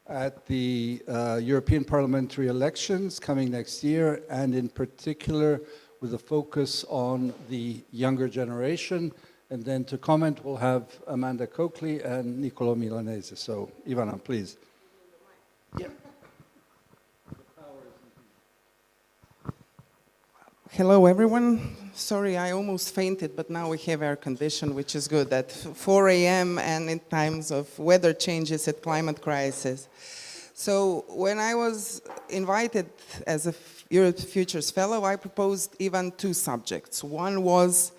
at the European parliamentary elections coming next year, and in particular with a focus on the younger generation. And then to comment, we'll have Amanda Coakley and Niccolo Milanese. So, Ivana, please. Yeah. Hello, everyone. Sorry, I almost fainted, but now we have air condition, which is good at 4 a.m. and in times of weather changes at climate crisis. So when I was invited as a Europe Futures Fellow, I proposed even two subjects. One was,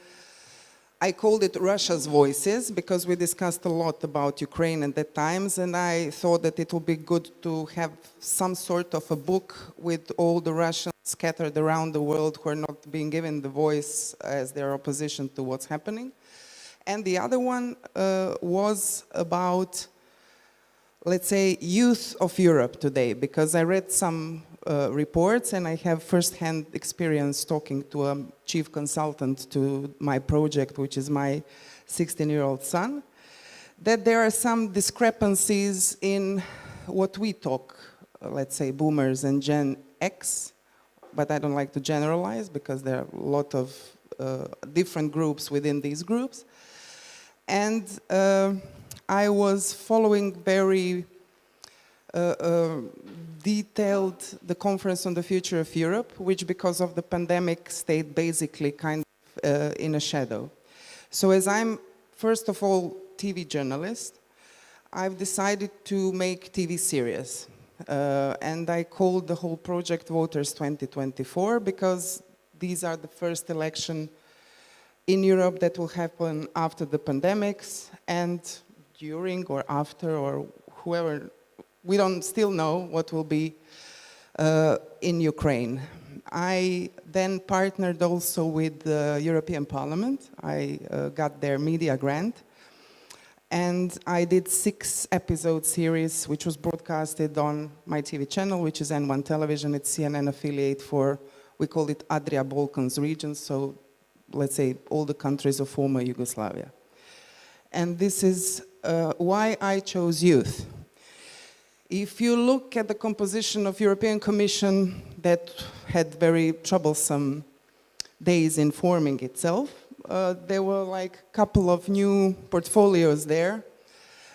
I called it Russia's Voices, because we discussed a lot about Ukraine at that times, and I thought that it would be good to have some sort of a book with all the Russians scattered around the world who are not being given the voice as their opposition to what's happening. And the other one was about, let's say, youth of Europe today, because I read some reports and I have first-hand experience talking to a chief consultant to my project, which is my 16-year-old son, that there are some discrepancies in what we talk, let's say, boomers and Gen X, but I don't like to generalize because there are a lot of different groups within these groups. And I was following very detailed the Conference on the Future of Europe, which because of the pandemic stayed basically kind of in a shadow. So as I'm, first of all, TV journalist, I've decided to make TV series. And I called the whole project Voters 2024 because these are the first election in Europe that will happen after the pandemics and during or after or whoever. We don't still know what will be in Ukraine. I then partnered also with the European Parliament. I got their media grant. And I did 6-episode series, which was broadcasted on my TV channel, which is N1 Television. It's CNN affiliate for, we call it Adria Balkans region, so let's say all the countries of former Yugoslavia. And this is why I chose youth. If you look at the composition of European Commission that had very troublesome days in forming itself, there were like a couple of new portfolios there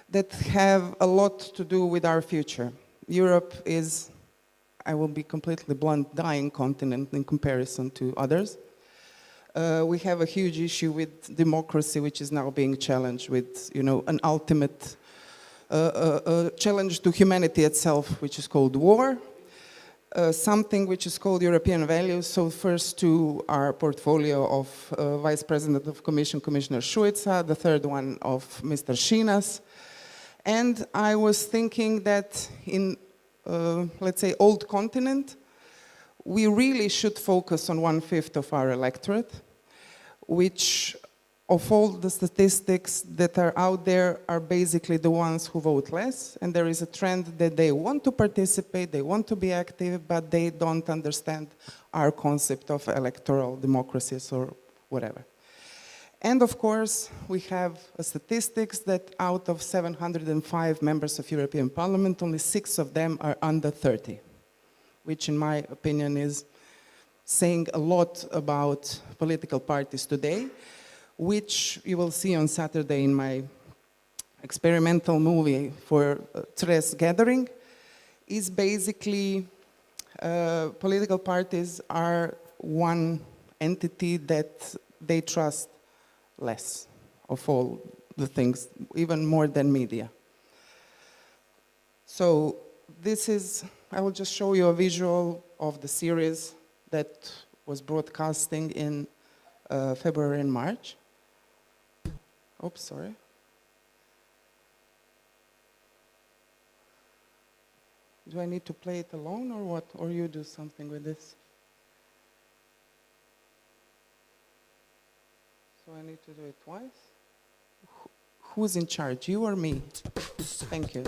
that have a lot to do with our future. Europe is, I will be completely blunt, dying continent in comparison to others. We have a huge issue with democracy, which is now being challenged with, you know, an ultimate challenge to humanity itself, which is called war. Something which is called European values. So first two are portfolio of Vice President of Commission, Commissioner Šuica, the third one of Mr. Šinas. And I was thinking that in, let's say, old continent, we really should focus on 1/5 of our electorate, which of all the statistics that are out there are basically the ones who vote less, and there is a trend that they want to participate, they want to be active, but they don't understand our concept of electoral democracies or whatever. And of course, we have statistics that out of 705 members of European Parliament, only 6 of them are under 30, which in my opinion is saying a lot about political parties today, which you will see on Saturday in my experimental movie for Cres gathering, is basically political parties are one entity that they trust less of all the things, even more than media. So this is, I will just show you a visual of the series that was broadcasting in February and March. Oops, sorry. Do I need to play it alone or what? Or you do something with this? So I need to do it twice? Who's in charge, you or me? Thank you.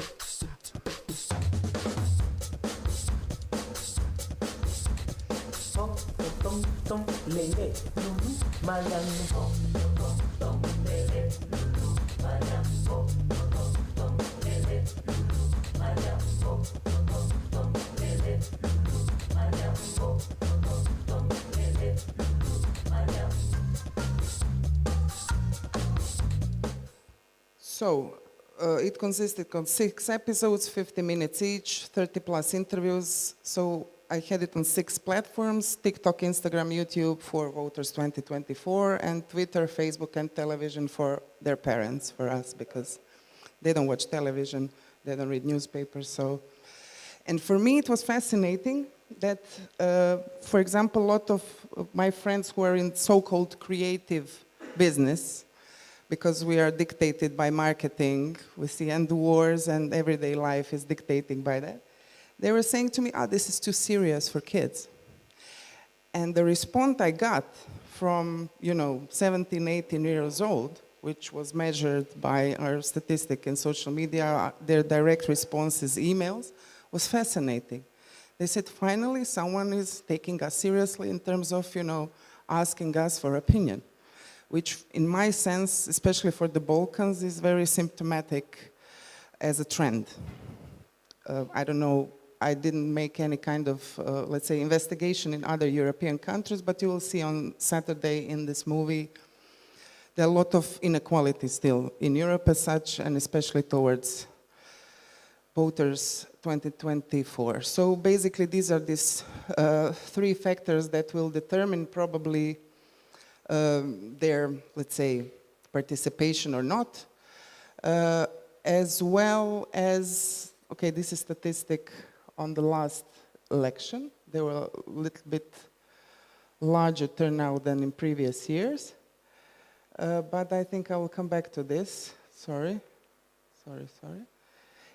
So, it consisted of 6 episodes, 50 minutes each, 30 plus interviews. So I had it on 6 platforms: TikTok, Instagram, YouTube for Voters 2024, and Twitter, Facebook, and television for their parents, for us, because they don't watch television, they don't read newspapers. So, and for me it was fascinating that, for example, a lot of my friends who are in so-called creative business, because we are dictated by marketing, we see end wars and everyday life is dictated by that. They were saying to me, this is too serious for kids. And the response I got from, 17, 18 years old, which was measured by our statistic in social media, their direct responses, emails, was fascinating. They said, finally, someone is taking us seriously in terms of, asking us for opinion, which in my sense, especially for the Balkans, is very symptomatic as a trend. I don't know, I didn't make any kind of, let's say, investigation in other European countries, but you will see on Saturday in this movie, there are a lot of inequality still in Europe as such, and especially towards voters 2024. So basically, these are these 3 factors that will determine probably their, let's say, participation or not, as well as, okay, this is statistic on the last election. There were a little bit larger turnout than in previous years, but I think I will come back to this. Sorry.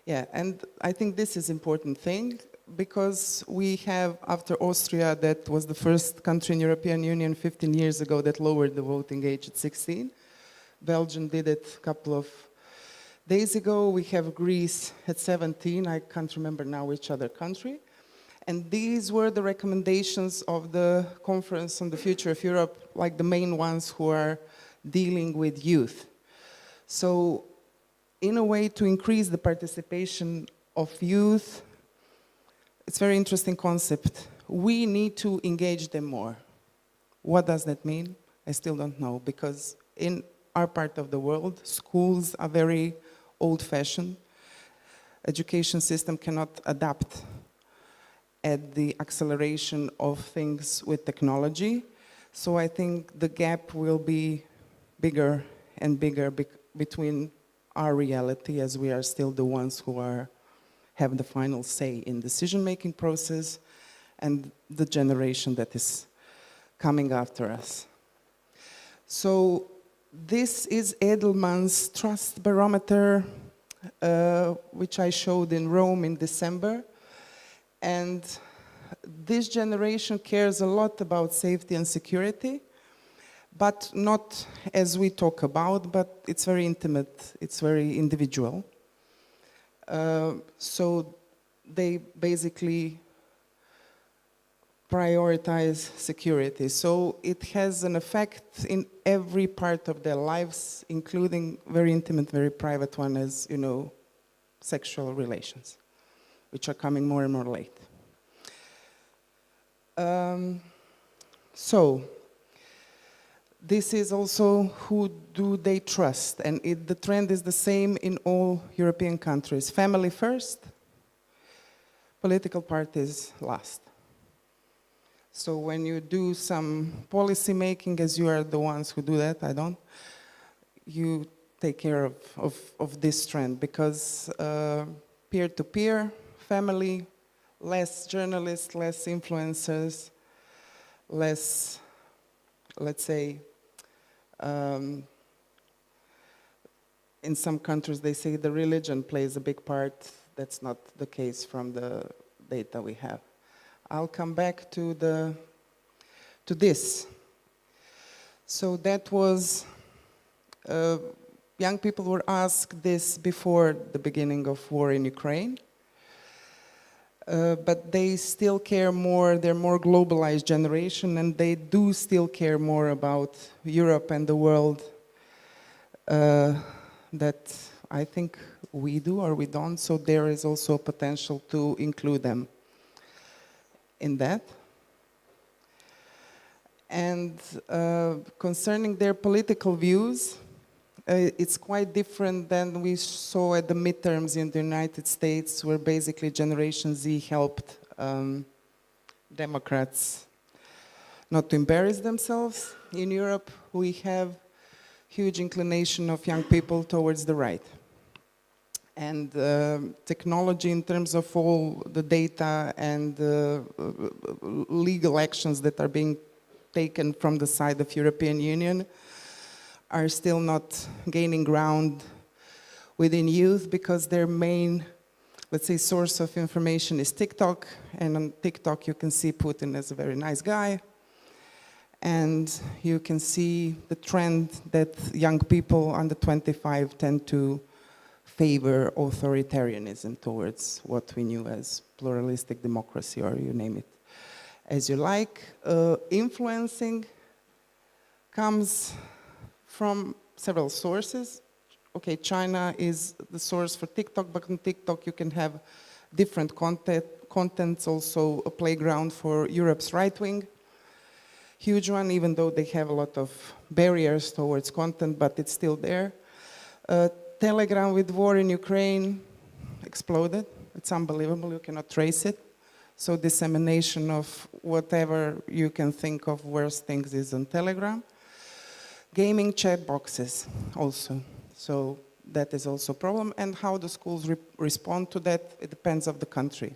Yeah, and I think this is important thing, because we have, after Austria, that was the first country in European Union 15 years ago that lowered the voting age at 16. Belgium did it a couple of days ago. We have Greece at 17. I can't remember now which other country. And these were the recommendations of the Conference on the Future of Europe, like the main ones who are dealing with youth. So, in a way to increase the participation of youth, it's a very interesting concept. We need to engage them more. What does that mean? I still don't know, because in our part of the world, schools are very old-fashioned. Education system cannot adapt at the acceleration of things with technology. So I think the gap will be bigger and bigger between our reality, as we are still the ones who have the final say in decision-making process, and the generation that is coming after us. So this is Edelman's Trust Barometer, which I showed in Rome in December. And this generation cares a lot about safety and security, but not as we talk about, but it's very intimate, it's very individual. So they basically prioritize security. So it has an effect in every part of their lives, including very intimate, very private one, as sexual relations, which are coming more and more late. So this is also who do they trust, and the trend is the same in all European countries. Family first, political parties last. So when you do some policy making, as you are the ones who do that, I don't, you take care of this trend, because peer-to-peer, family, less journalists, less influencers, less, let's say, in some countries they say the religion plays a big part. That's not the case from the data we have. I'll come back to this. So that was, young people were asked this before the beginning of war in Ukraine. But they still care more, they're more globalized generation, and they do still care more about Europe and the world that I think we do or we don't, so there is also a potential to include them in that. And concerning their political views, It's quite different than we saw at the midterms in the United States, where basically Generation Z helped Democrats not to embarrass themselves. In Europe, we have huge inclination of young people towards the right. And technology in terms of all the data and legal actions that are being taken from the side of European Union are still not gaining ground within youth, because their main, let's say, source of information is TikTok. And on TikTok you can see Putin as a very nice guy. And you can see the trend that young people under 25 tend to favor authoritarianism towards what we knew as pluralistic democracy, or you name it as you like. Influencing comes from several sources. Okay, China is the source for TikTok, but on TikTok you can have different contents, also a playground for Europe's right wing. Huge one, even though they have a lot of barriers towards content, but it's still there. Telegram with war in Ukraine exploded. It's unbelievable, you cannot trace it. So dissemination of whatever you can think of worse things is on Telegram. Gaming chat boxes also. So that is also a problem. And how the schools respond to that, it depends on the country.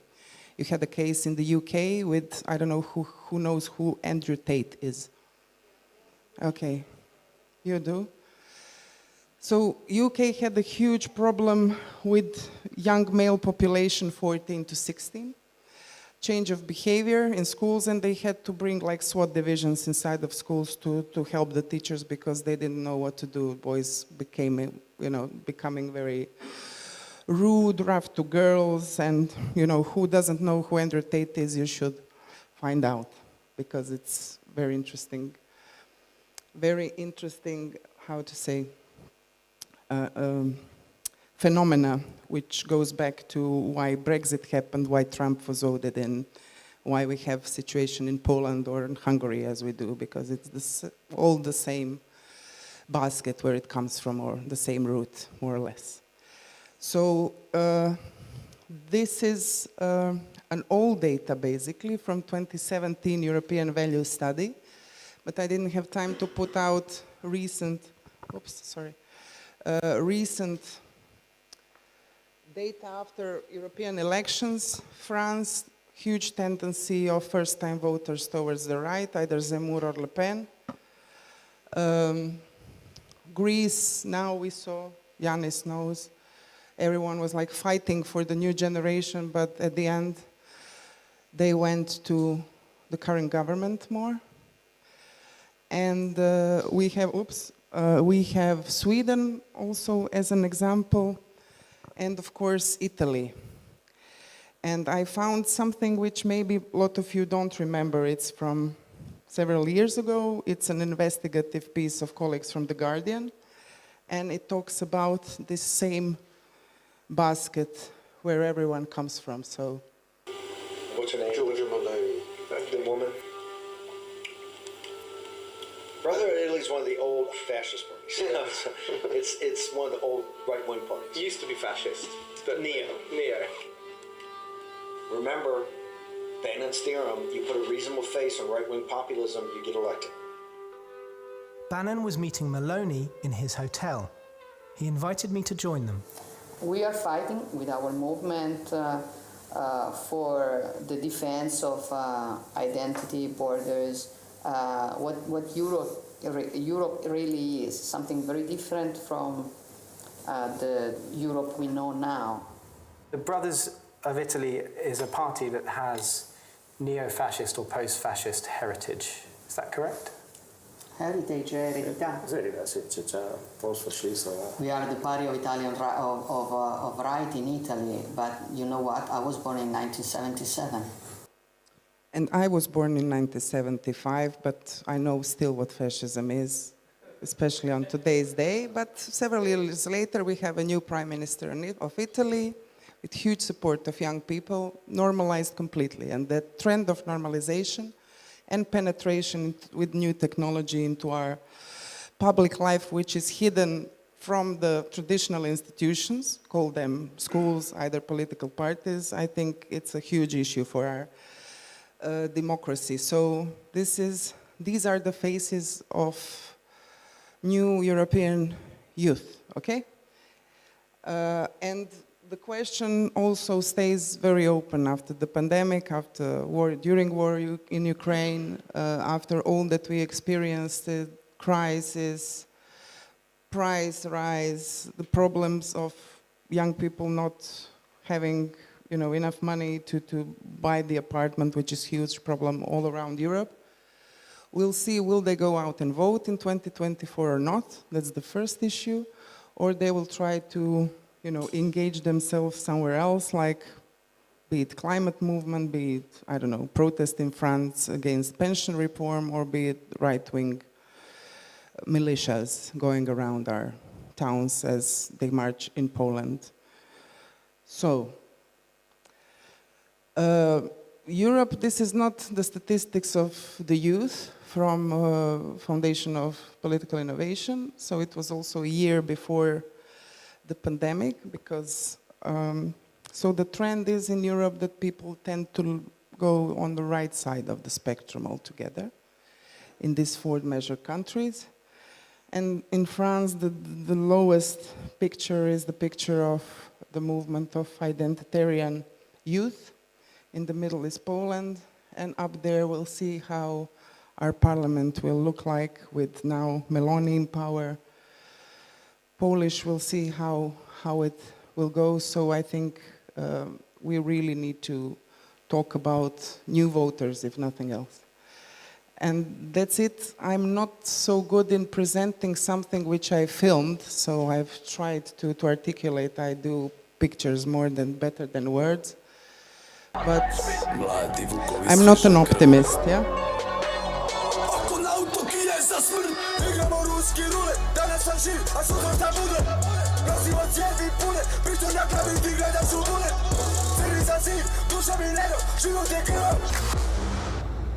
You had a case in the UK with, I don't know who knows who Andrew Tate is. Okay, you do? So UK had a huge problem with young male population 14 to 16. Change of behavior in schools, and they had to bring like SWAT divisions inside of schools to help the teachers, because they didn't know what to do. Boys became, becoming very rude, rough to girls, and who doesn't know who Andrew Tate is, you should find out, because it's very interesting, how to say, phenomena, which goes back to why Brexit happened, why Trump was voted in, why we have situation in Poland or in Hungary as we do, because it's all the same basket where it comes from, or the same root, more or less. So this is an old data, basically, from 2017 European Value Study, but I didn't have time to put out recent data after European elections. France, huge tendency of first-time voters towards the right, either Zemmour or Le Pen. Greece, now we saw, Yanis knows, everyone was like fighting for the new generation, but at the end, they went to the current government more. And we have Sweden also as an example, and of course Italy. And I found something which maybe a lot of you don't remember. It's from several years ago. It's an investigative piece of colleagues from The Guardian, and it talks about this same basket where everyone comes from. So, what's her name? Giorgia Meloni, the woman. Brother Italy is one of the old fascist parties. It's one of the old right-wing parties. It used to be fascist, but Neo. Remember, Bannon's theorem, you put a reasonable face on right-wing populism, you get elected. Bannon was meeting Meloni in his hotel. He invited me to join them. We are fighting with our movement for the defense of identity, borders, what Europe really is, something very different from the Europe we know now. The Brothers of Italy is a party that has neo-fascist or post-fascist heritage. Is that correct? Heritage, eredità. We are the party of Italian of right in Italy, but you know what? I was born in 1977. And I was born in 1975, but I know still what fascism is, especially on today's day. But several years later, we have a new prime minister of Italy, with huge support of young people, normalized completely. And that trend of normalization and penetration with new technology into our public life, which is hidden from the traditional institutions, call them schools, either political parties. I think it's a huge issue for our democracy. So these are the faces of new European youth, okay? And the question also stays very open after the pandemic, after war, during war in Ukraine, after all that we experienced, the crisis, price rise, the problems of young people not having, enough money to buy the apartment, which is a huge problem all around Europe. We'll see, will they go out and vote in 2024 or not? That's the first issue. Or they will try to, engage themselves somewhere else, like be it climate movement, be it, I don't know, protest in France against pension reform, or be it right-wing militias going around our towns as they march in Poland. So, Europe, this is not the statistics of the youth from Foundation of Political Innovation. So it was also a year before the pandemic, because so the trend is in Europe that people tend to go on the right side of the spectrum altogether in these 4 measure countries. And in France, the lowest picture is the picture of the movement of identitarian youth. In the middle is Poland, and up there we'll see how our parliament will look like with now Meloni in power. Polish, we'll see how it will go. So I think we really need to talk about new voters, if nothing else. And that's it. I'm not so good in presenting something which I filmed, so I've tried to articulate. I do pictures better than words. But I'm not an optimist, yeah?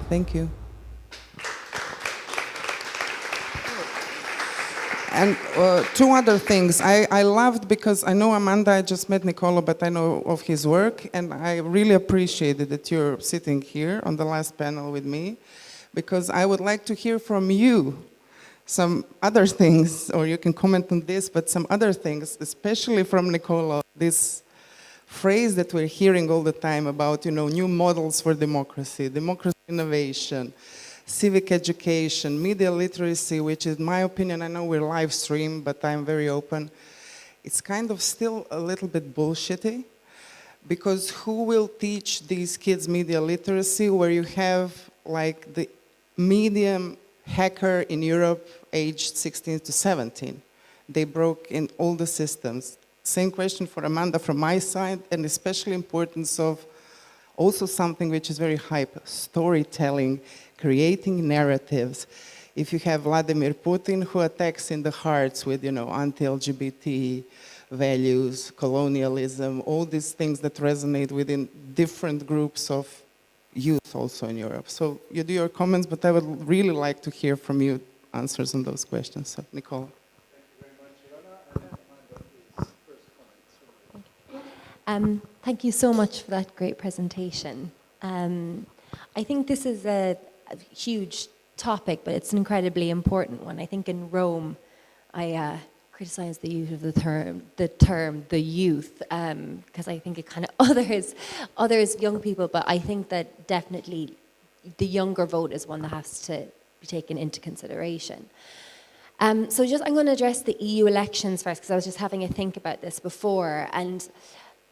Thank you. And 2 other things. I loved, because I know Amanda, I just met Niccolo, but I know of his work, and I really appreciated that you're sitting here on the last panel with me, because I would like to hear from you some other things, or you can comment on this, but some other things, especially from Niccolo, this phrase that we're hearing all the time about, new models for democracy innovation, civic education, media literacy, which in my opinion, I know we're live stream, but I'm very open. It's kind of still a little bit bullshitty, because who will teach these kids media literacy where you have like the medium hacker in Europe aged 16 to 17? They broke in all the systems. Same question for Amanda from my side, and especially importance of also something which is very hype, storytelling, creating narratives. If you have Vladimir Putin, who attacks in the hearts with, anti-LGBT values, colonialism, all these things that resonate within different groups of youth also in Europe. So you do your comments, but I would really like to hear from you answers on those questions. So, Niccolo. Thank you so much for that great presentation. I think this is a huge topic, but it's an incredibly important one. I think in Rome, I criticized the use of the term the youth, because I think it kind of others young people, but I think that definitely the younger vote is one that has to be taken into consideration. I'm going to address the EU elections first, because I was just having a think about this before, and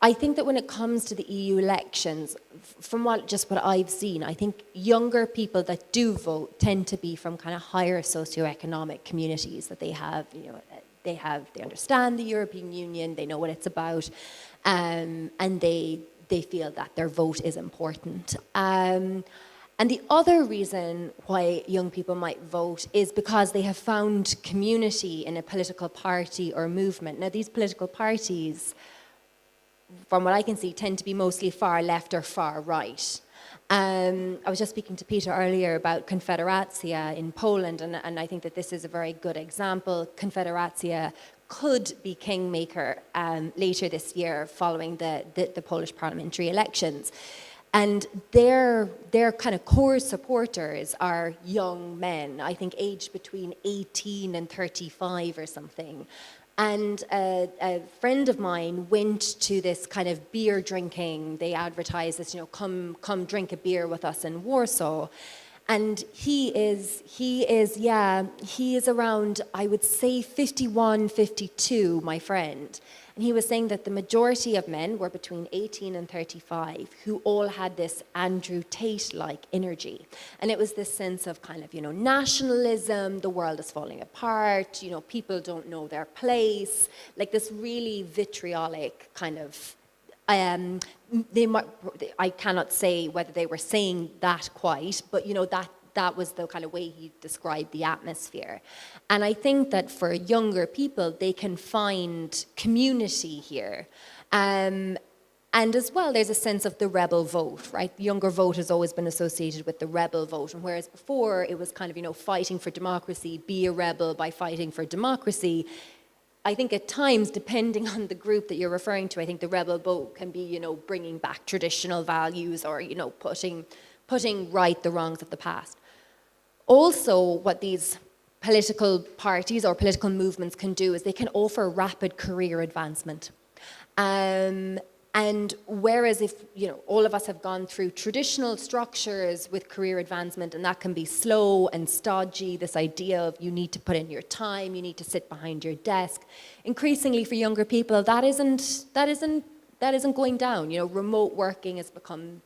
I think that when it comes to the EU elections, from what I've seen, I think younger people that do vote tend to be from kind of higher socioeconomic communities, that they have, they understand the European Union, they know what it's about, and they feel that their vote is important. And the other reason why young people might vote is because they have found community in a political party or movement. Now, these political parties, from what I can see, tend to be mostly far left or far right. I was just speaking to Peter earlier about Confederacja in Poland, and I think that this is a very good example. Confederacja could be kingmaker later this year following the Polish parliamentary elections. And their kind of core supporters are young men, I think aged between 18 and 35 or something. And a friend of mine went to this kind of beer drinking, they advertise this, come drink a beer with us in Warsaw. And he is around, I would say 51, 52, my friend. And he was saying that the majority of men were between 18 and 35 who all had this Andrew Tate-like energy. And it was this sense of kind of, nationalism, the world is falling apart, people don't know their place, like this really vitriolic kind of, I cannot say whether they were saying that quite, but that was the kind of way he described the atmosphere. And I think that for younger people, they can find community here. And as well, there's a sense of the rebel vote, right? The younger vote has always been associated with the rebel vote. And whereas before it was kind of, fighting for democracy, be a rebel by fighting for democracy, I think at times, depending on the group that you're referring to, I think the rebel vote can be, bringing back traditional values or, putting right the wrongs of the past. Also, what these political parties or political movements can do is they can offer rapid career advancement. And whereas if, all of us have gone through traditional structures with career advancement, and that can be slow and stodgy, this idea of you need to put in your time, you need to sit behind your desk. Increasingly for younger people, that isn't going down. Remote working has become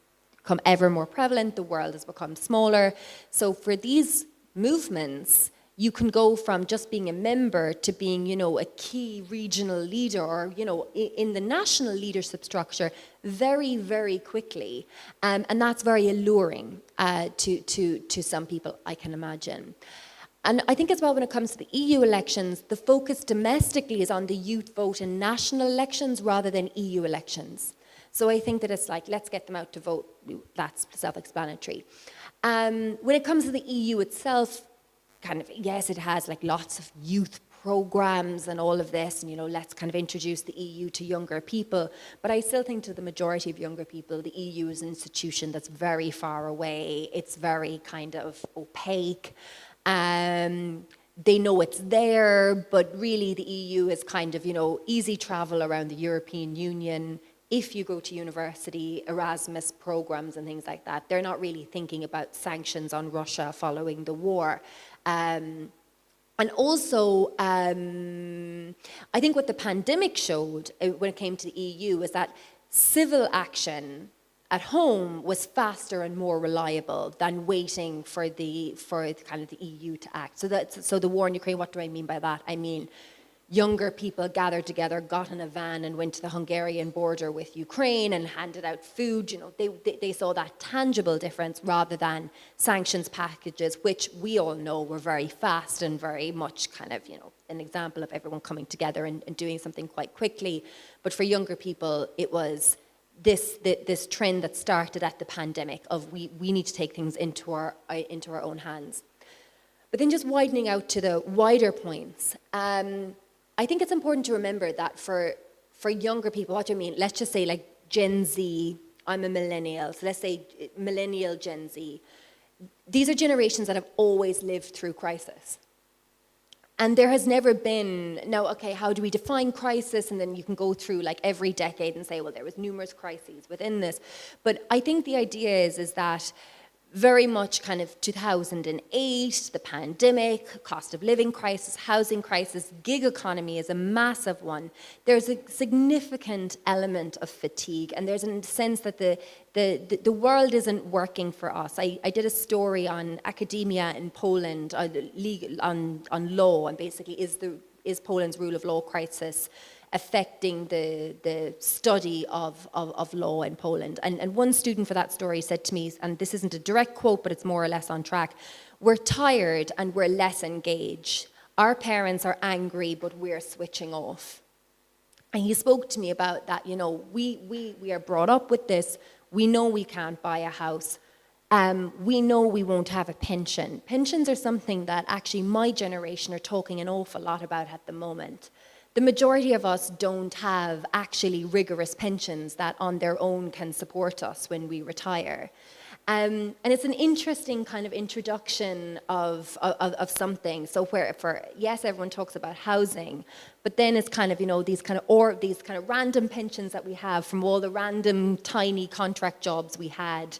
ever more prevalent, the world has become smaller. So for these movements, you can go from just being a member to being, a key regional leader or, in the national leadership structure very, very quickly. And that's very alluring to some people, I can imagine. And I think as well when it comes to the EU elections, the focus domestically is on the youth vote in national elections rather than EU elections. So I think that it's like, let's get them out to vote. That's self-explanatory. When it comes to the EU itself, kind of, yes, it has like lots of youth programs and all of this, and let's kind of introduce the EU to younger people. But I still think to the majority of younger people, the EU is an institution that's very far away. It's very kind of opaque. They know it's there, but really the EU is kind of, easy travel around the European Union. If you go to university, Erasmus programs and things like that, they're not really thinking about sanctions on Russia following the war. And also, I think what the pandemic showed when it came to the EU is that civil action at home was faster and more reliable than waiting for kind of the EU to act. So the war in Ukraine, what do I mean by that? I mean, younger people gathered together, got in a van and went to the Hungarian border with Ukraine and handed out food. They saw that tangible difference rather than sanctions packages, which we all know were very fast and very much kind of, an example of everyone coming together and doing something quite quickly. But for younger people, it was this trend that started at the pandemic of we need to take things into our own hands. But then just widening out to the wider points, I think it's important to remember that for younger people, what do I mean? Let's just say like Gen Z, I'm a millennial, so let's say millennial Gen Z. These are generations that have always lived through crisis. And there has never been, now, okay, how do we define crisis? And then you can go through like every decade and say, well, there was numerous crises within this. But I think the idea is that very much kind of 2008, the pandemic, cost of living crisis, housing crisis, gig economy is a massive one. There's a significant element of fatigue, and there's a sense that the world isn't working for us. I did a story on academia in Poland, on law, and basically is Poland's rule of law crisis affecting the study of law in Poland. And one student for that story said to me, and this isn't a direct quote, but it's more or less on track, we're tired and we're less engaged. Our parents are angry, but we're switching off. And he spoke to me about that, we are brought up with this, We know we can't buy a house. We know we won't have a pension. Pensions are something that actually my generation are talking an awful lot about at the moment. The majority of us don't have actually rigorous pensions that on their own can support us when we retire. And it's an interesting kind of introduction of something. So yes, everyone talks about housing, but then it's kind of, these kind of random pensions that we have from all the random tiny contract jobs we had.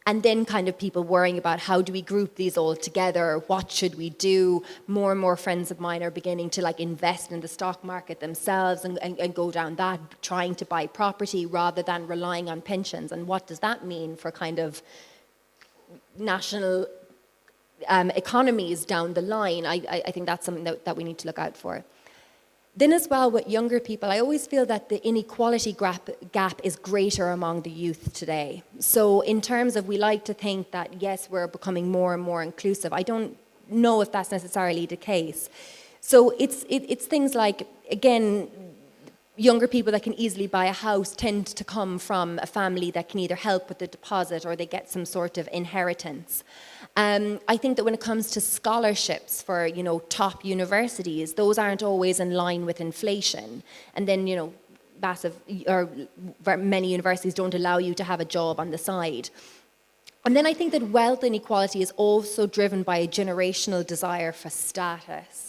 And then kind of people worrying about how do we group these all together? What should we do? More and more friends of mine are beginning to invest in the stock market themselves and go down that, trying to buy property rather than relying on pensions. And what does that mean for kind of national economies down the line? I think that's something that we need to look out for. Then as well with younger people, I always feel that the inequality gap is greater among the youth today. So in terms of, we like to think that, yes, we're becoming more and more inclusive. I don't know if that's necessarily the case. So it's things like, again, younger people that can easily buy a house tend to come from a family that can either help with the deposit or they get some sort of inheritance. I think that when it comes to scholarships for, top universities, those aren't always in line with inflation. And then, many universities don't allow you to have a job on the side. And then I think that wealth inequality is also driven by a generational desire for status.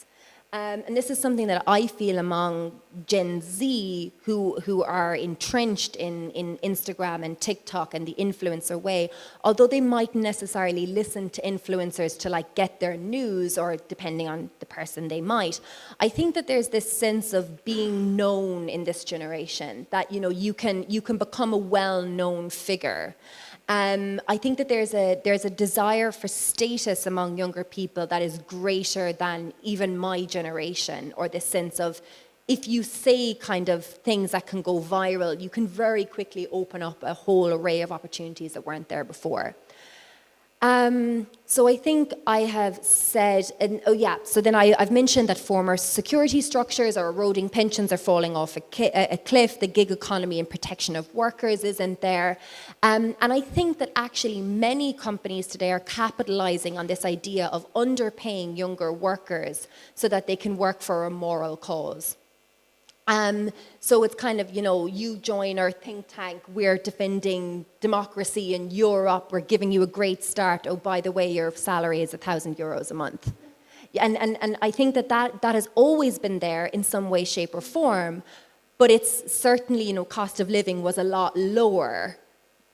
And this is something that I feel among Gen Z who are entrenched in Instagram and TikTok and the influencer way, although they mightn't necessarily listen to influencers to get their news, or depending on the person they might. I think that there's this sense of being known in this generation, that you can become a well-known figure. I think that there's a desire for status among younger people that is greater than even my generation, or this sense of, if you say kind of things that can go viral, you can very quickly open up a whole array of opportunities that weren't there before. So I think I have said, so then I've mentioned that former security structures are eroding, pensions are falling off a cliff, the gig economy and protection of workers isn't there. And I think that actually many companies today are capitalizing on this idea of underpaying younger workers so that they can work for a moral cause. So it's kind of, you join our think tank, we're defending democracy in Europe, we're giving you a great start. Oh, by the way, your salary is €1,000 a month. And I think that has always been there in some way, shape or form, but it's certainly, cost of living was a lot lower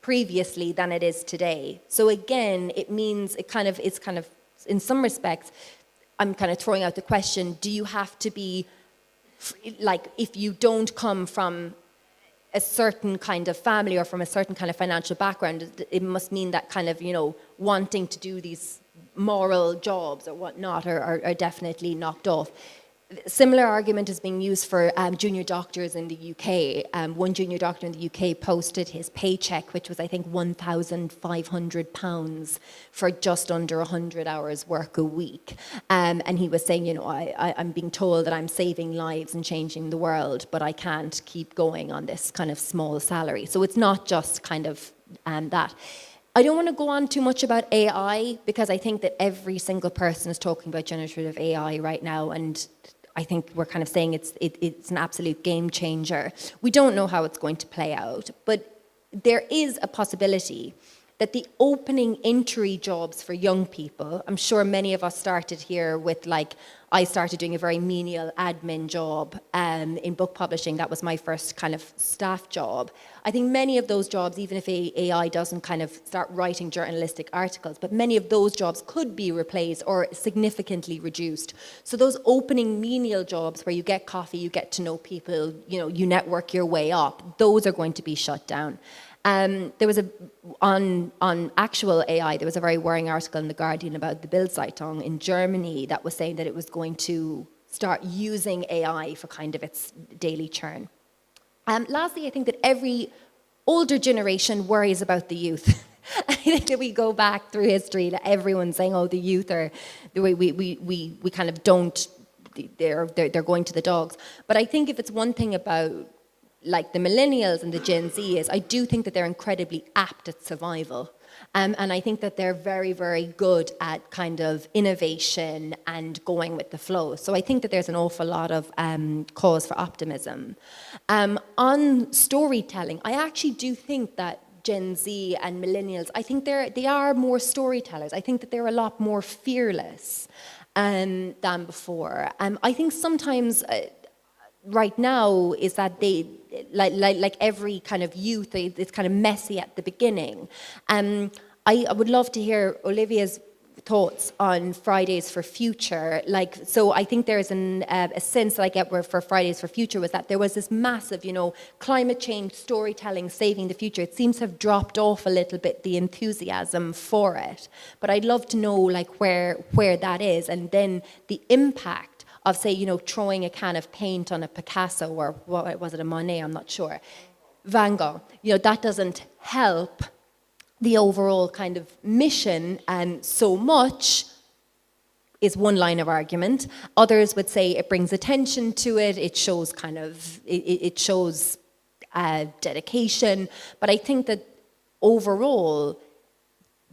previously than it is today. So again, it means it's kind of, in some respects, I'm kind of throwing out the question, do you have to be, if you don't come from a certain kind of family or from a certain kind of financial background, it must mean that kind of, wanting to do these moral jobs or whatnot are definitely knocked off. Similar argument is being used for junior doctors in the UK. One junior doctor in the UK posted his paycheck, which was, I think, £1,500 for just under 100 hours work a week. And he was saying, I'm being told that I'm saving lives and changing the world, but I can't keep going on this kind of small salary. So it's not just kind of that. I don't want to go on too much about AI, because I think that every single person is talking about generative AI right now, and I think we're kind of saying it's an absolute game changer. We don't know how it's going to play out, but there is a possibility that the opening entry jobs for young people, I'm sure many of us started here with I started doing a very menial admin job in book publishing. That was my first kind of staff job. I think many of those jobs, even if AI doesn't kind of start writing journalistic articles, but many of those jobs could be replaced or significantly reduced. So those opening menial jobs where you get coffee, you get to know people, you network your way up, those are going to be shut down. There was on actual AI, there was a very worrying article in The Guardian about the Bild-Zeitung in Germany that was saying that it was going to start using AI for kind of its daily churn. Lastly, I think that every older generation worries about the youth. I think that we go back through history that everyone's saying, oh, the youth are, the way we kind of don't, they're going to the dogs. But I think if it's one thing about like the millennials and the Gen Zs, I do think that they're incredibly apt at survival. And I think that they're very, very good at kind of innovation and going with the flow. So I think that there's an awful lot of cause for optimism. On storytelling, I actually do think that Gen Z and millennials, I think they are more storytellers. I think that they're a lot more fearless than before. I think sometimes right now is that they, like every kind of youth, it's kind of messy at the beginning. I would love to hear Olivia's thoughts on Fridays for Future. So I think there's a sense that I get for Fridays for Future was that there was this massive, climate change, storytelling, saving the future. It seems to have dropped off a little bit, the enthusiasm for it. But I'd love to know where that is, and then the impact of, say, throwing a can of paint on a Picasso, or what was it, a Monet, I'm not sure, Van Gogh. That doesn't help the overall kind of mission so much, is one line of argument. Others would say it brings attention to it, it shows it shows dedication. But I think that overall,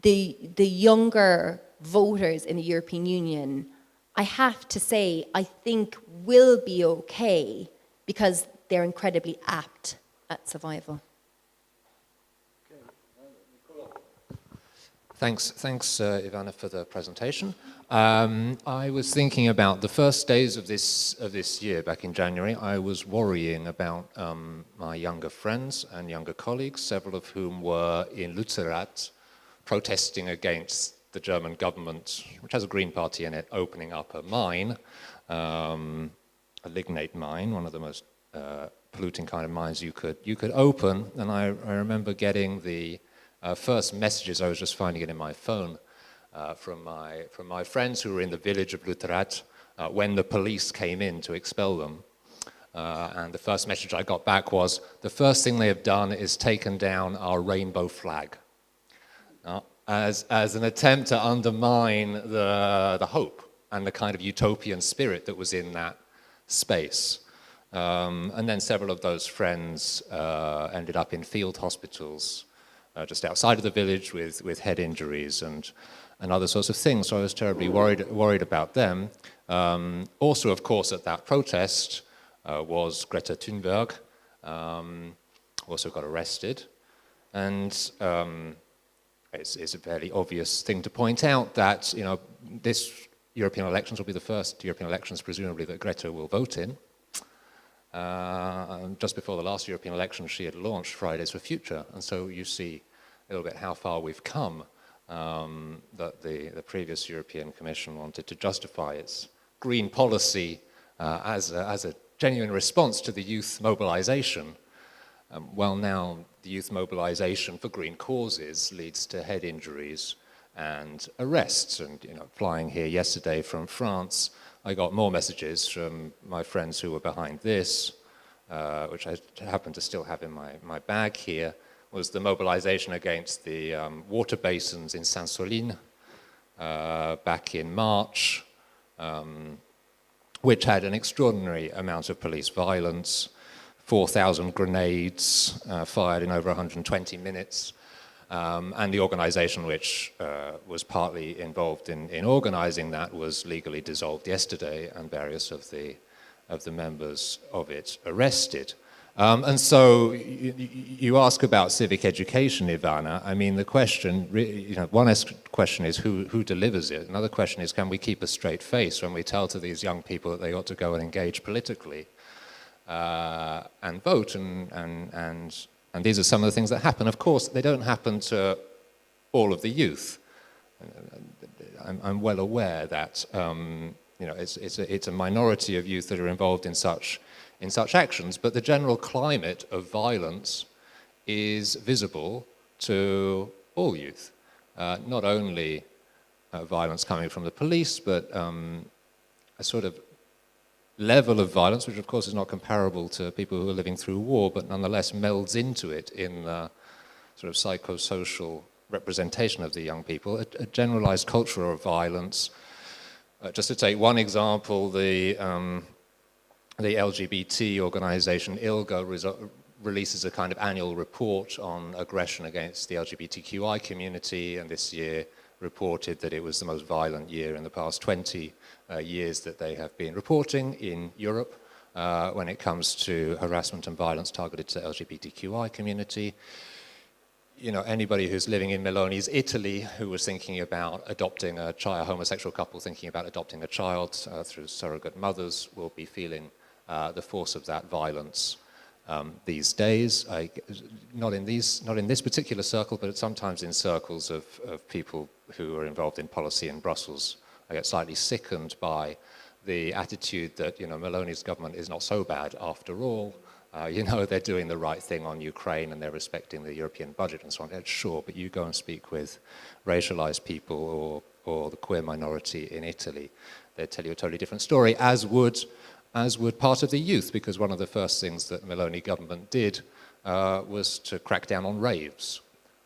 the younger voters in the European Union, I have to say, I think will be okay because they're incredibly apt at survival. Thanks, Ivana, for the presentation. I was thinking about the first days of this year, back in January. I was worrying about my younger friends and younger colleagues, several of whom were in Lützerath, protesting against the German government, which has a Green Party in it, opening up a mine, a lignite mine, one of the most polluting kind of mines you could open. And I remember getting the first messages, I was just finding it in my phone, from my friends who were in the village of Lützerath when the police came in to expel them. And the first message I got back was, the first thing they have done is taken down our rainbow flag. As an attempt to undermine the hope and the kind of utopian spirit that was in that space. And then several of those friends ended up in field hospitals just outside of the village with head injuries and other sorts of things. So I was terribly worried about them. Also, of course, at that protest was Greta Thunberg, also got arrested. And it's a fairly obvious thing to point out that, this European elections will be the first European elections, presumably, that Greta will vote in. Just before the last European election, she had launched Fridays for Future, and so you see a little bit how far we've come, that the previous European Commission wanted to justify its green policy as a genuine response to the youth mobilization. Well, now the youth mobilization for green causes leads to head injuries and arrests. And flying here yesterday from France, I got more messages from my friends who were behind this, which I happen to still have in my bag here, was the mobilization against the water basins in Saint-Soline back in March, which had an extraordinary amount of police violence, 4,000 grenades fired in over 120 minutes. And the organization which was partly involved in organizing that was legally dissolved yesterday, and various of the members of it arrested. And so you ask about civic education, Ivana. I mean, the question, one question is who delivers it. Another question is, can we keep a straight face when we tell to these young people that they ought to go and engage politically and vote? And these are some of the things that happen. Of course, they don't happen to all of the youth. I'm well aware that it's a minority of youth that are involved in such actions, but the general climate of violence is visible to all youth. Not only violence coming from the police, but a sort of level of violence, which of course is not comparable to people who are living through war, but nonetheless melds into it in the sort of psychosocial representation of the young people, a generalized culture of violence. Just to take one example, the LGBT organization ILGA releases a kind of annual report on aggression against the LGBTQI community, and this year reported that it was the most violent year in the past 20 years that they have been reporting in Europe when it comes to harassment and violence targeted to the LGBTQI community. You know, anybody who's living in Milanese's Italy who was thinking about adopting a child, a homosexual couple thinking about adopting a child through surrogate mothers will be feeling the force of that violence these days. Not in this particular circle, but sometimes in circles of people who are involved in policy in Brussels. I get slightly sickened by the attitude that, you know, Milanese's government is not so bad after all. You know, they're doing the right thing on Ukraine and they're respecting the European budget and so on. Sure, but you go and speak with racialized people or the queer minority in Italy, they'd tell you a totally different story, as would part of the youth, because one of the first things that Milanese government did was to crack down on raves.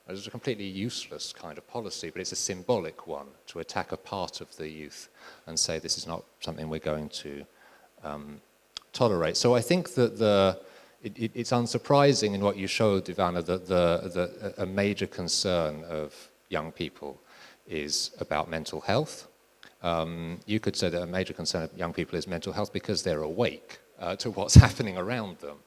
It was a completely useless kind of policy, but it's a symbolic one to attack a part of the youth and say this is not something we're going to tolerate. So I think that it's unsurprising in what you showed, Ivana, that a major concern of young people is about mental health. You could say that a major concern of young people is mental health because they're awake to what's happening around them,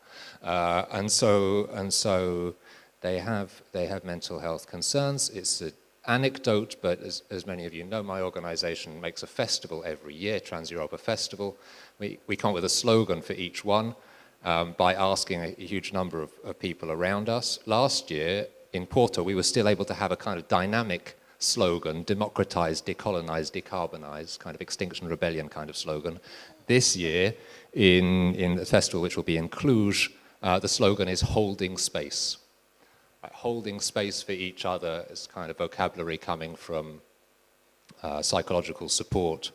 and so they have mental health concerns. It's an anecdote, but as many of you know, my organization makes a festival every year, Trans-Europa Festival. We come up with a slogan for each one by asking a huge number of people around us. Last year in Porto, we were still able to have a kind of dynamic slogan, democratize, decolonize, decarbonize, kind of Extinction Rebellion kind of slogan. This year, in the festival, which will be in Cluj, the slogan is holding space. Holding space for each other is kind of vocabulary coming from psychological support.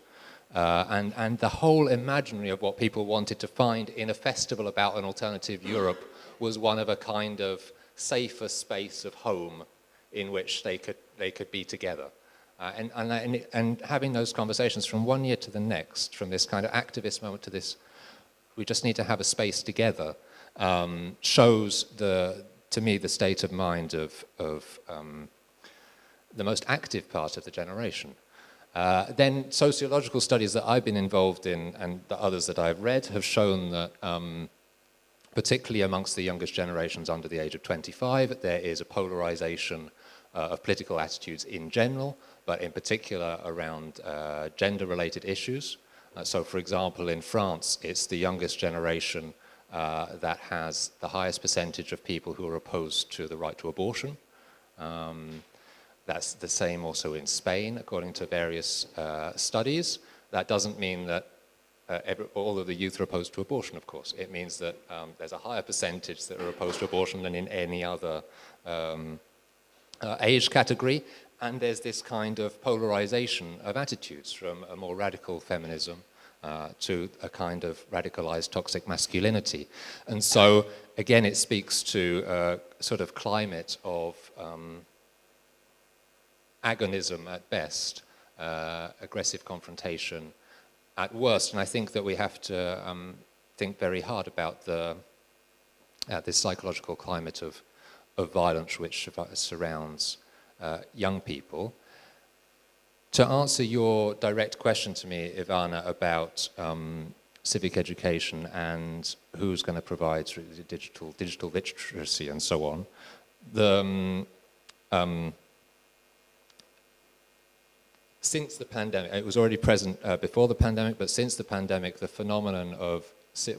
And the whole imaginary of what people wanted to find in a festival about an alternative Europe was one of a kind of safer space of home in which they could be together. And having those conversations from one year to the next, from this kind of activist moment to this, we just need to have a space together, shows to me the state of mind of the most active part of the generation. Then sociological studies that I've been involved in and the others that I've read have shown that particularly amongst the youngest generations under the age of 25, there is a polarization of political attitudes in general, but in particular around gender-related issues. So for example, in France, it's the youngest generation that has the highest percentage of people who are opposed to the right to abortion. That's the same also in Spain, according to various studies. That doesn't mean that all of the youth are opposed to abortion, of course. It means that there's a higher percentage that are opposed to abortion than in any other age category. And there's this kind of polarization of attitudes from a more radical feminism to a kind of radicalized toxic masculinity. And so, again, it speaks to a sort of climate of agonism at best, aggressive confrontation at worst. And I think that we have to think very hard about this psychological climate of violence which surrounds young people. To answer your direct question to me, Ivana, about civic education and who's going to provide digital literacy and so on, since the pandemic, it was already present before the pandemic, but since the pandemic, the phenomenon of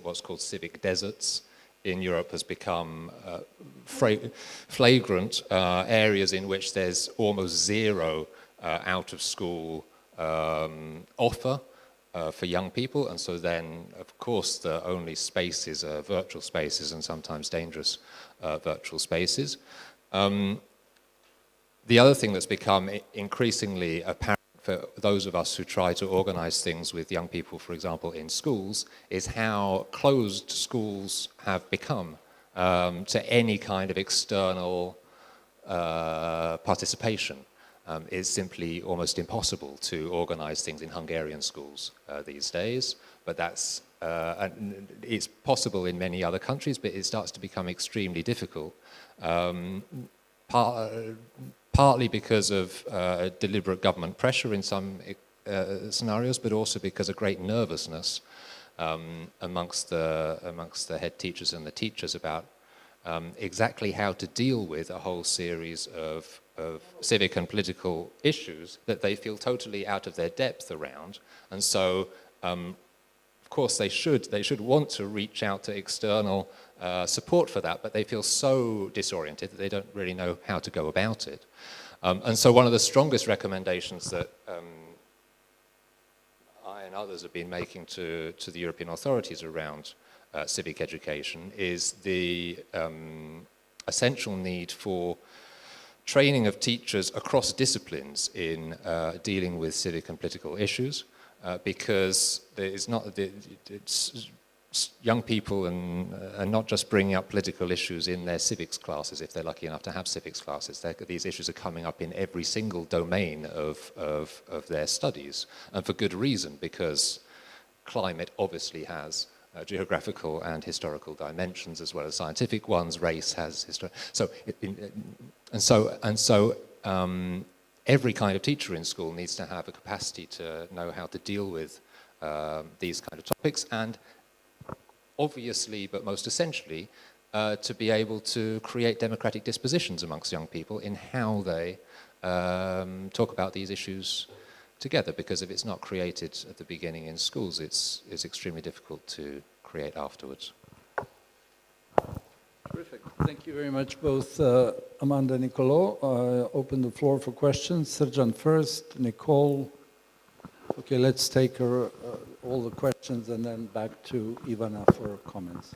what's called civic deserts in Europe has become flagrant areas in which there's almost zero out-of-school offer for young people, and so then, of course, the only spaces are virtual spaces and sometimes dangerous virtual spaces. The other thing that's become increasingly apparent for those of us who try to organize things with young people, for example, in schools, is how closed schools have become to any kind of external participation. It's simply almost impossible to organize things in Hungarian schools these days, but that's and it's possible in many other countries, but it starts to become extremely difficult, partly because of deliberate government pressure in some scenarios, but also because of great nervousness amongst the head teachers and the teachers about exactly how to deal with a whole series of civic and political issues that they feel totally out of their depth around. And so, of course, they should want to reach out to external support for that, but they feel so disoriented that they don't really know how to go about it. And so one of the strongest recommendations that I and others have been making to the European authorities around civic education is the essential need for training of teachers across disciplines in dealing with civic and political issues, because it's young people and not just bringing up political issues in their civics classes, if they're lucky enough to have civics classes. These issues are coming up in every single domain of their studies, and for good reason, because climate obviously has geographical and historical dimensions as well as scientific ones. Race has every kind of teacher in school needs to have a capacity to know how to deal with these kind of topics, and obviously, but most essentially, to be able to create democratic dispositions amongst young people in how they talk about these issues together, because if it's not created at the beginning in schools, it's extremely difficult to create afterwards. Terrific. Thank you very much, both Amanda and Niccolo. Open the floor for questions. Srđan first, Nicole. Okay, let's take all the questions and then back to Ivana for comments.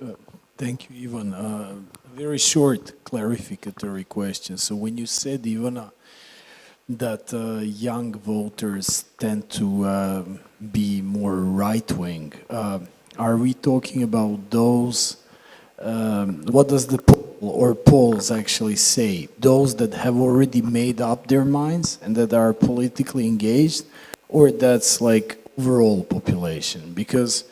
Thank you, Ivan. Very short clarificatory question. So when you said, Ivana, that young voters tend to be more right-wing, are we talking about those, what does the poll or polls actually say? Those that have already made up their minds and that are politically engaged, or that's like overall population? Because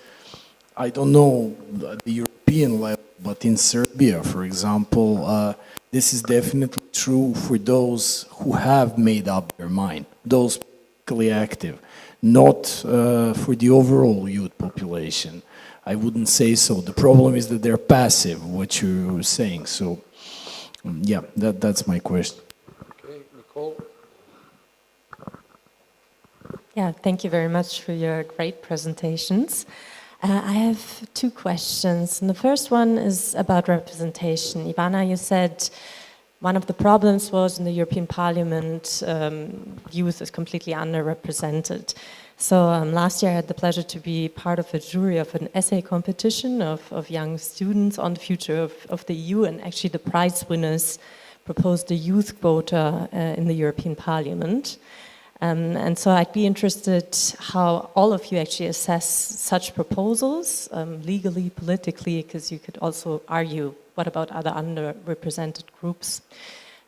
I don't know at the European level, but in Serbia, for example, this is definitely true for those who have made up their mind, those politically active, not for the overall youth population. I wouldn't say so. The problem is that they're passive, what you're saying. So, yeah, that's my question. Okay, Nicole. Yeah, thank you very much for your great presentations. I have two questions. And the first one is about representation. Ivana, you said one of the problems was in the European Parliament, youth is completely underrepresented. So last year I had the pleasure to be part of a jury of an essay competition of young students on the future of the EU, and actually the prize winners proposed a youth quota in the European Parliament. And so I'd be interested how all of you actually assess such proposals, legally, politically, because you could also argue, what about other underrepresented groups?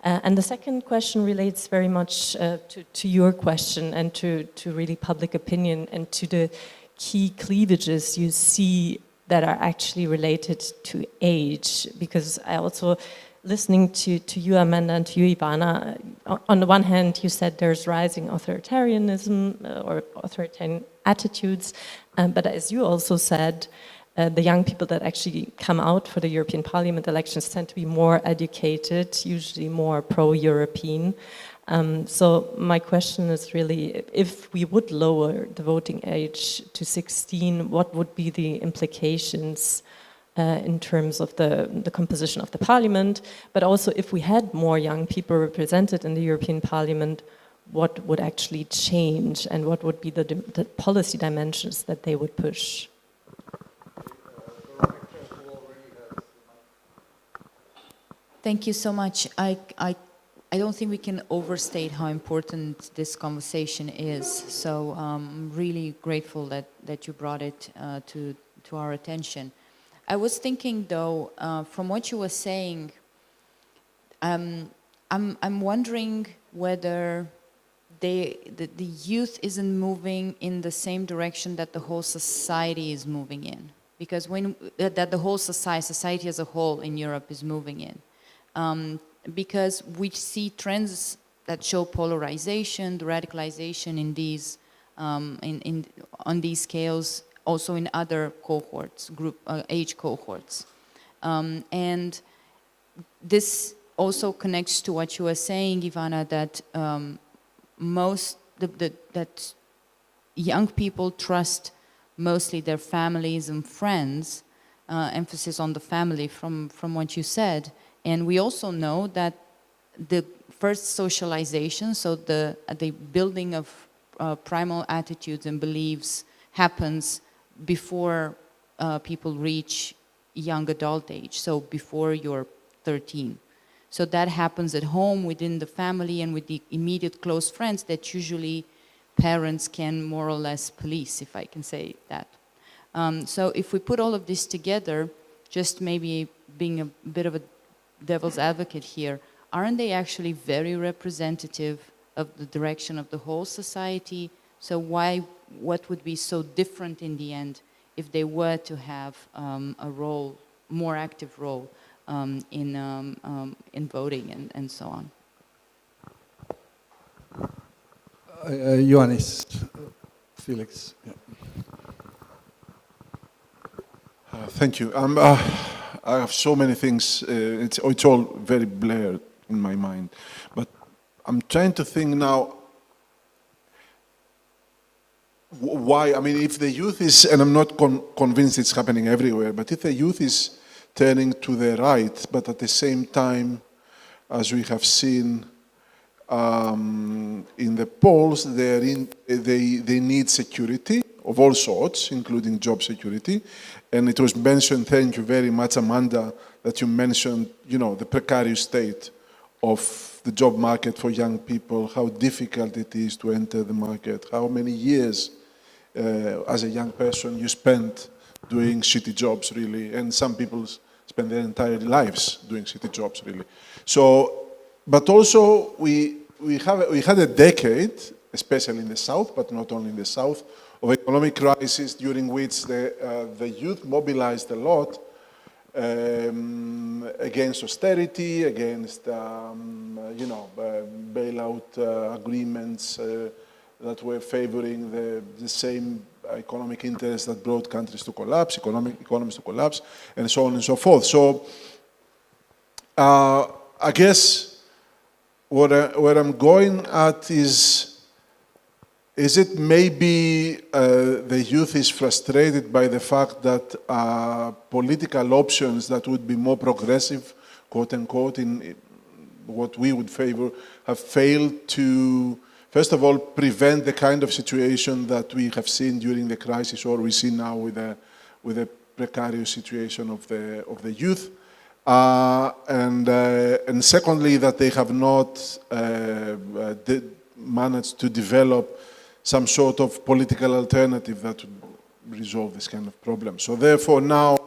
And the second question relates very much to your question and to really public opinion and to the key cleavages you see that are actually related to age. Because I also, listening to you, Amanda, and to you, Ivana, on the one hand, you said there's rising authoritarianism or authoritarian attitudes, but as you also said, the young people that actually come out for the European Parliament elections tend to be more educated, usually more pro-European. So my question is really, if we would lower the voting age to 16, what would be the implications in terms of the composition of the Parliament? But also, if we had more young people represented in the European Parliament, what would actually change and what would be the policy dimensions that they would push? Thank you so much. I don't think we can overstate how important this conversation is. So I'm really grateful that you brought it to our attention. I was thinking, though, from what you were saying, I'm wondering whether the youth isn't moving in the same direction that the whole society is moving in. because that the whole society as a whole in Europe is moving in. Because we see trends that show polarization, the radicalization in these, on these scales, also in other cohorts, age cohorts. And this also connects to what you were saying, Ivana, that that young people trust mostly their families and friends, emphasis on the family from what you said. And we also know that the first socialization, so the building of primal attitudes and beliefs happens before people reach young adult age, so before you're 13. So that happens at home, within the family, and with the immediate close friends that usually parents can more or less police, if I can say that. So if we put all of this together, just maybe being a bit of a devil's advocate here, aren't they actually very representative of the direction of the whole society? So what would be so different in the end if they were to have a role, more active role in voting and so on? Ioannis, Felix. Yeah. Thank you. I have so many things. It's all very blurred in my mind. But I'm trying to think now why. I mean, if the youth is, and I'm not convinced it's happening everywhere, but if the youth is turning to the right, but at the same time, as we have seen in the polls, they need security of all sorts, including job security. And it was mentioned, thank you very much, Amanda, that you mentioned, the precarious state of the job market for young people, how difficult it is to enter the market, how many years as a young person you spent doing shitty jobs, really, and some people spend their entire lives doing shitty jobs, really. So, but also we had a decade, especially in the South, but not only in the South, of economic crisis during which the youth mobilized a lot against austerity, against bailout agreements that were favoring the same economic interests that brought countries to collapse, economies to collapse, and so on and so forth. So I guess where I'm going at is it maybe the youth is frustrated by the fact that political options that would be more progressive, quote unquote, in what we would favor, have failed to, first of all, prevent the kind of situation that we have seen during the crisis, or we see now with the precarious situation of the youth, and secondly, that they have not managed to develop some sort of political alternative that would resolve this kind of problem. So therefore now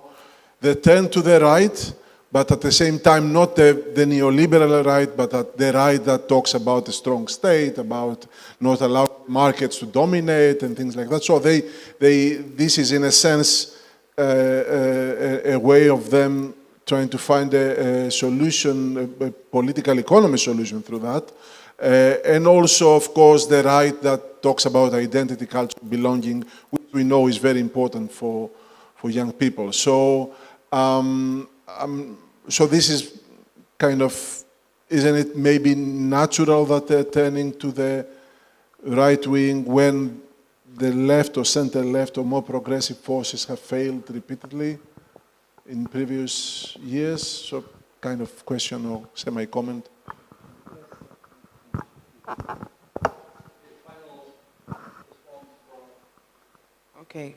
they turn to the right, but at the same time not the neoliberal right, but the right that talks about a strong state, about not allowing markets to dominate and things like that. So this is in a sense a way of them trying to find a solution, a political economy solution through that. And also, of course, the right that talks about identity, culture, belonging, which we know is very important for young people. So, so this is kind of, isn't it maybe natural that they're turning to the right wing when the left or center left or more progressive forces have failed repeatedly in previous years? So, kind of question or semi-comment. Okay,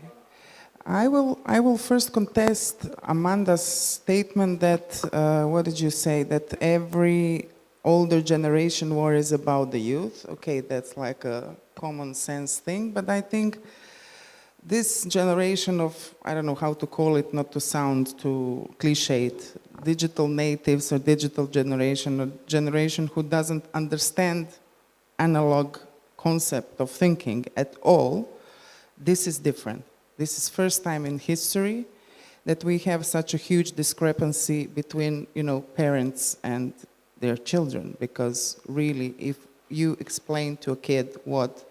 I will first contest Amanda's statement that what did you say, that every older generation war is about the youth. Okay, that's like a common sense thing, but I think this generation of, I don't know how to call it, not to sound too cliched, digital natives or digital generation, a generation who doesn't understand analog concept of thinking at all, this is different. This is first time in history that we have such a huge discrepancy between, parents and their children. Because really, if you explain to a kid what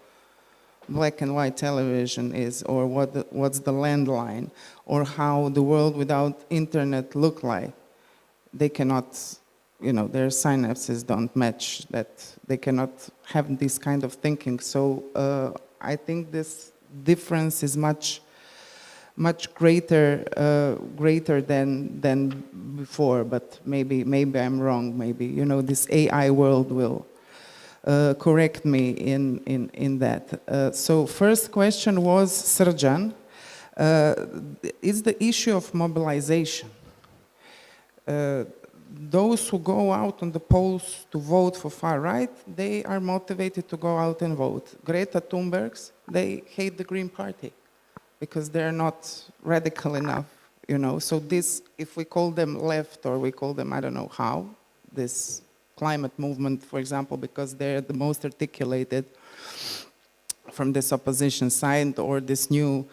black and white television is, or what's the landline, or how the world without internet look like, they cannot, their synapses don't match, that they cannot have this kind of thinking. So I think this difference is much greater than before, but maybe I'm wrong. Maybe this AI world will correct me in that. So first question was Srđan. Is the issue of mobilization. Those who go out on the polls to vote for far right, they are motivated to go out and vote. Greta Thunberg's, they hate the Green Party, because they're not radical enough, So this, if we call them left, or we call them, I don't know how, this climate movement, for example, because they're the most articulated from this opposition side, or this new,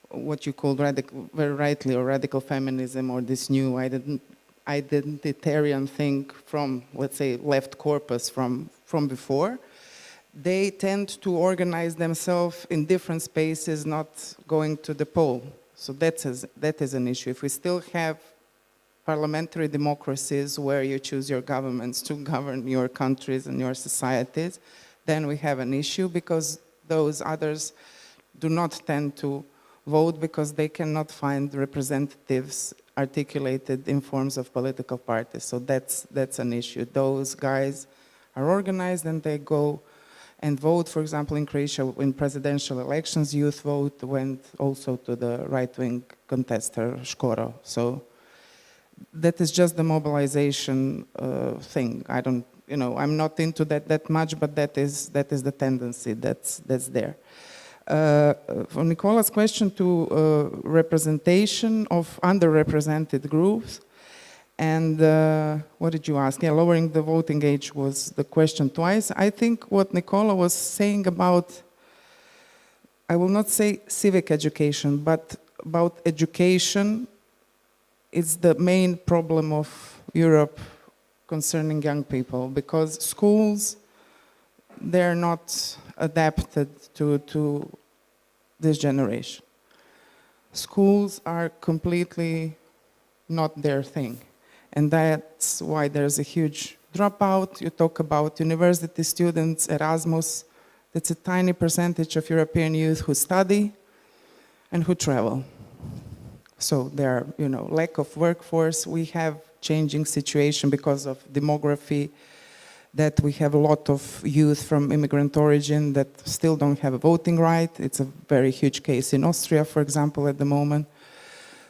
what you call radical, very rightly, or radical feminism, or this new identitarian thing from, let's say, left corpus from before. They tend to organize themselves in different spaces, not going to the poll. So that is an issue. If we still have parliamentary democracies where you choose your governments to govern your countries and your societies, then we have an issue, because those others do not tend to vote because they cannot find representatives articulated in forms of political parties. So that's an issue. Those guys are organized and they go and vote. For example, in Croatia, in presidential elections, youth vote went also to the right-wing contester, Škoro. So that is just the mobilization thing. I don't, I'm not into that much, but that is the tendency that's there. For Niccolo's question to representation of underrepresented groups, and what did you ask? Yeah, lowering the voting age was the question twice. I think what Niccolo was saying about, I will not say civic education, but about education is the main problem of Europe concerning young people, because schools, they're not adapted to this generation. Schools are completely not their thing. And that's why there's a huge dropout. You talk about university students, Erasmus. That's a tiny percentage of European youth who study and who travel. So there are, lack of workforce. We have changing situation because of demography, that we have a lot of youth from immigrant origin that still don't have a voting right. It's a very huge case in Austria, for example, at the moment.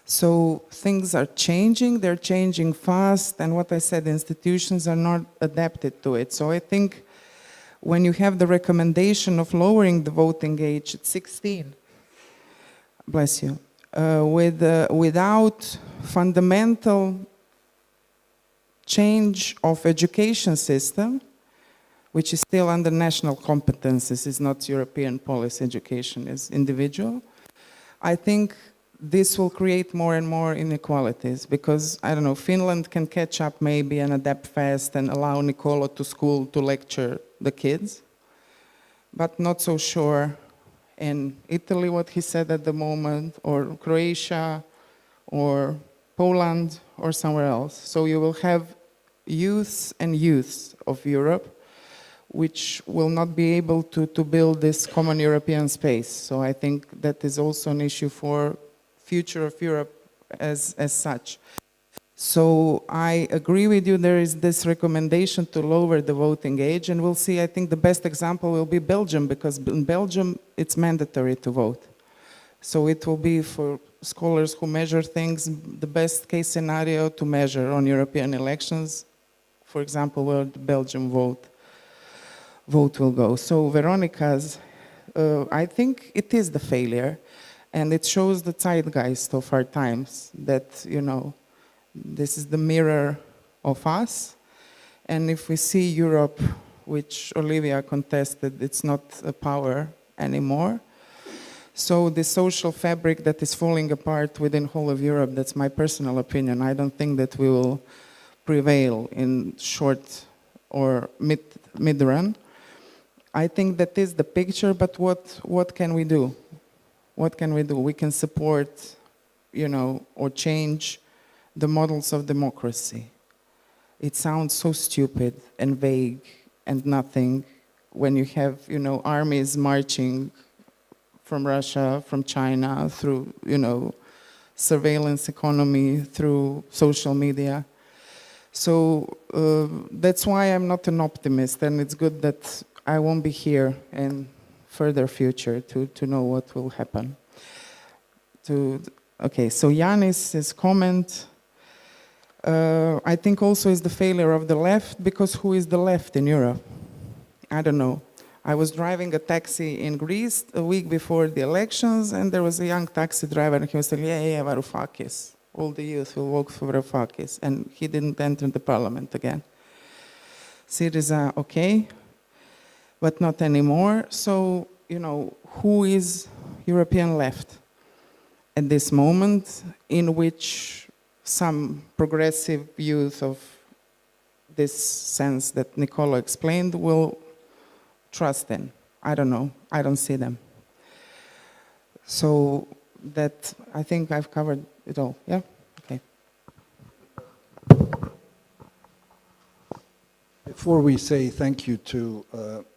So things are changing, they're changing fast, and what I said, institutions are not adapted to it. So I think when you have the recommendation of lowering the voting age at 16, bless you, without fundamental change of education system, which is still under national competences, is not European policy education, is individual, I think this will create more and more inequalities, because, I don't know, Finland can catch up maybe and adapt fast and allow Niccolo to school to lecture the kids, but not so sure in Italy what he said at the moment, or Croatia, or Poland, or somewhere else. So you will have youths and youths of Europe which will not be able to build this common European space. So I think that is also an issue for future of Europe as such. So I agree with you, there is this recommendation to lower the voting age, and we'll see. I think the best example will be Belgium, because in Belgium it's mandatory to vote. So it will be for scholars who measure things, the best case scenario to measure on European elections, for example, where the Belgian vote will go. So Veronica's, I think it is the failure, and it shows the zeitgeist of our times, that, this is the mirror of us. And if we see Europe, which Olivia contested, it's not a power anymore. So the social fabric that is falling apart within whole of Europe, that's my personal opinion. I don't think that we will prevail in short or mid-run. I think that is the picture, but what can we do? What can we do? We can support, or change the models of democracy. It sounds so stupid and vague and nothing when you have, armies marching from Russia, from China, through, surveillance economy, through social media. So that's why I'm not an optimist, and it's good that I won't be here in further future to know what will happen. Okay, so Yanis's comment, I think also is the failure of the left, because who is the left in Europe? I don't know. I was driving a taxi in Greece a week before the elections, and there was a young taxi driver, and he was saying, yeah, Varoufakis. All the youth will vote for Varoufakis. And he didn't enter the parliament again. Syriza, okay, but not anymore. So, who is European left at this moment, in which some progressive youth of this sense that Niccolo explained will trust in? I don't know. I don't see them. So that, I think I've covered it all. Yeah? Okay. Before we say thank you to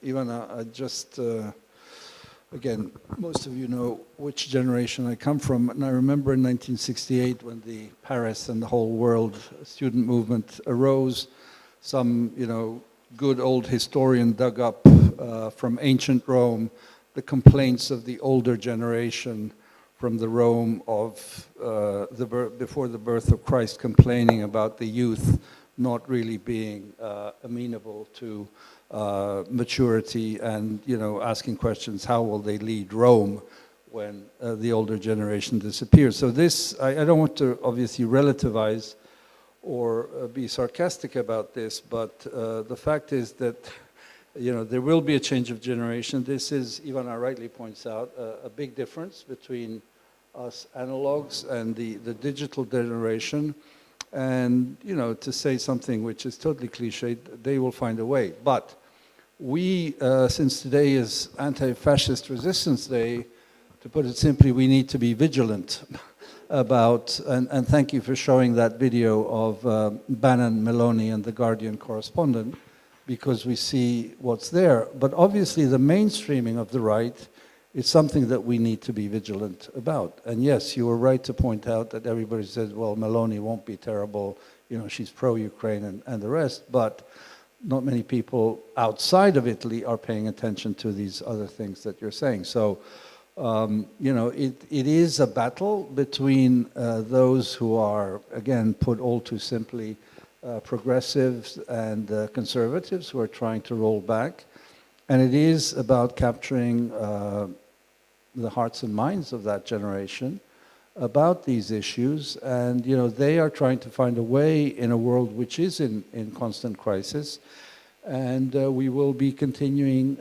Ivana, I just, again, most of you know which generation I come from, and I remember in 1968 when the Paris and the whole world student movement arose, some, good old historian dug up from ancient Rome the complaints of the older generation from the Rome of before the birth of Christ, complaining about the youth not really being amenable to maturity, and asking questions, how will they lead Rome when the older generation disappears? So this, I don't want to obviously relativize or be sarcastic about this, but the fact is that there will be a change of generation. This is, Ivana rightly points out, a big difference between us analogs and the digital generation. And, to say something which is totally cliched, they will find a way. But we, since today is Anti-Fascist Resistance Day, to put it simply, we need to be vigilant about, and thank you for showing that video of Bannon, Meloni, and the Guardian correspondent, because we see what's there. But obviously the mainstreaming of the right is something that we need to be vigilant about. And yes, you were right to point out that everybody says, well, Meloni won't be terrible, she's pro-Ukraine and the rest, but not many people outside of Italy are paying attention to these other things that you're saying. So, it is a battle between those who are, again, put all too simply, progressives and conservatives who are trying to roll back. And it is about capturing the hearts and minds of that generation about these issues. And, they are trying to find a way in a world which is in constant crisis. And we will be continuing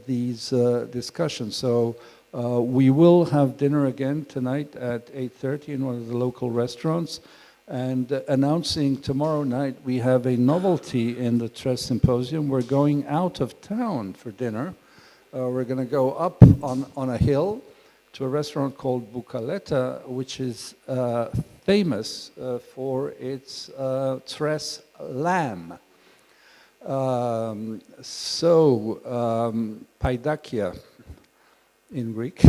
these discussions. So we will have dinner again tonight at 8:30 in one of the local restaurants. And announcing tomorrow night, we have a novelty in the Cres Symposium. We're going out of town for dinner. We're going to go up on a hill to a restaurant called Bucaletta, which is famous for its Cres lamb. Paidakia in Greek.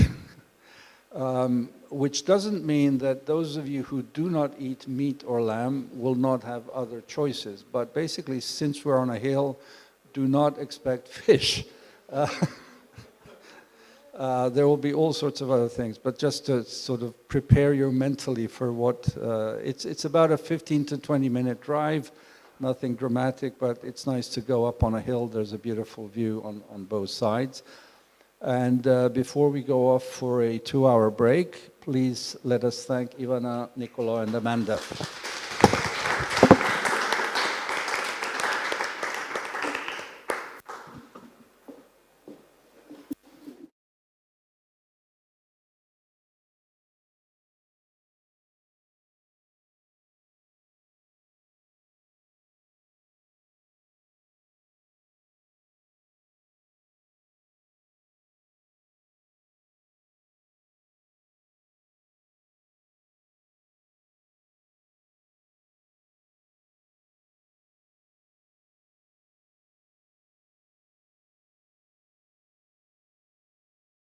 Which doesn't mean that those of you who do not eat meat or lamb will not have other choices. But basically, since we're on a hill, do not expect fish. There will be all sorts of other things, but just to sort of prepare you mentally for what, it's about a 15 to 20 minute drive, nothing dramatic, but it's nice to go up on a hill. There's a beautiful view on both sides. And before we go off for a 2-hour break, please let us thank Ivana, Niccolo, and Amanda.